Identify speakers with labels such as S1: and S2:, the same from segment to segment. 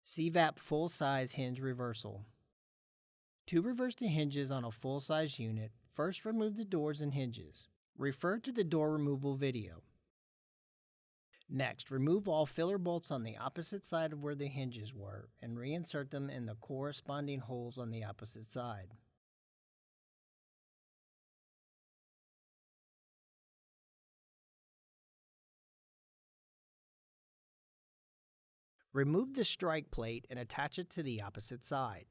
S1: CVap full-size hinge reversal. To reverse the hinges on a full-size unit, first remove the doors and hinges. Refer to the door removal video. Next, remove all filler bolts on the opposite side of where the hinges were and reinsert them in the corresponding holes on the opposite side. Remove the strike plate and attach it to the opposite side.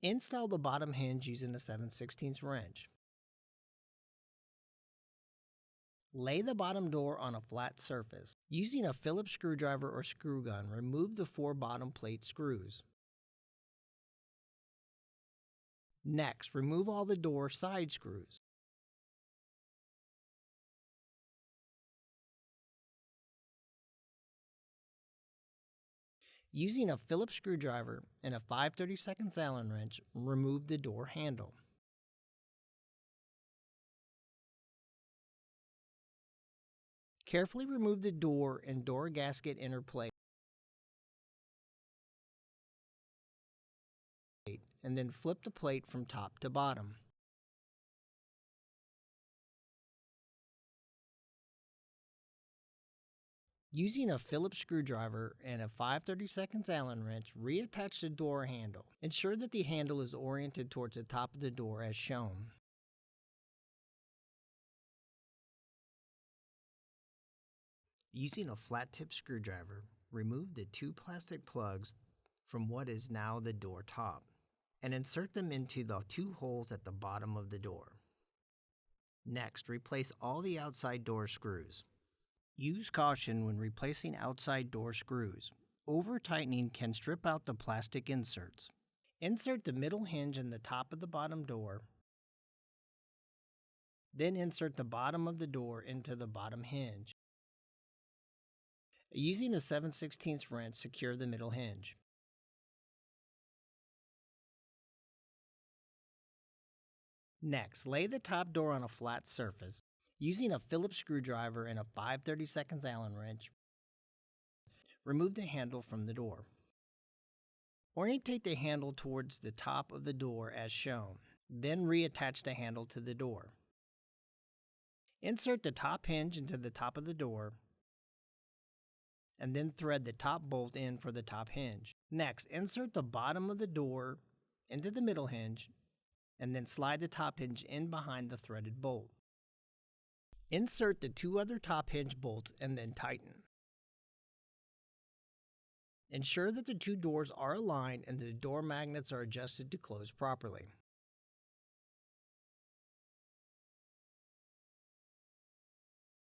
S1: Install the bottom hinge using a 7/16 wrench. Lay the bottom door on a flat surface. Using a Phillips screwdriver or screw gun, remove the 4 bottom plate screws. Next, remove all the door side screws. Using a Phillips screwdriver and a 5/32 Allen wrench, remove the door handle. Carefully remove the door and door gasket inner plate, and then flip the plate from top to bottom. Using a Phillips screwdriver and a 5/32 Allen wrench, reattach the door handle. Ensure that the handle is oriented towards the top of the door as shown. Using a flat-tip screwdriver, remove the 2 plastic plugs from what is now the door top and insert them into the 2 holes at the bottom of the door. Next, replace all the outside door screws. Use caution when replacing outside door screws. Over-tightening can strip out the plastic inserts. Insert the middle hinge in the top of the bottom door. Then insert the bottom of the door into the bottom hinge. Using a 7/16 wrench, secure the middle hinge. Next, lay the top door on a flat surface. Using a Phillips screwdriver and a 5/32 Allen wrench, remove the handle from the door. Orientate the handle towards the top of the door as shown, then reattach the handle to the door. Insert the top hinge into the top of the door, and then thread the top bolt in for the top hinge. Next, insert the bottom of the door into the middle hinge, and then slide the top hinge in behind the threaded bolt. Insert the 2 other top hinge bolts and then tighten. Ensure that the 2 doors are aligned and the door magnets are adjusted to close properly.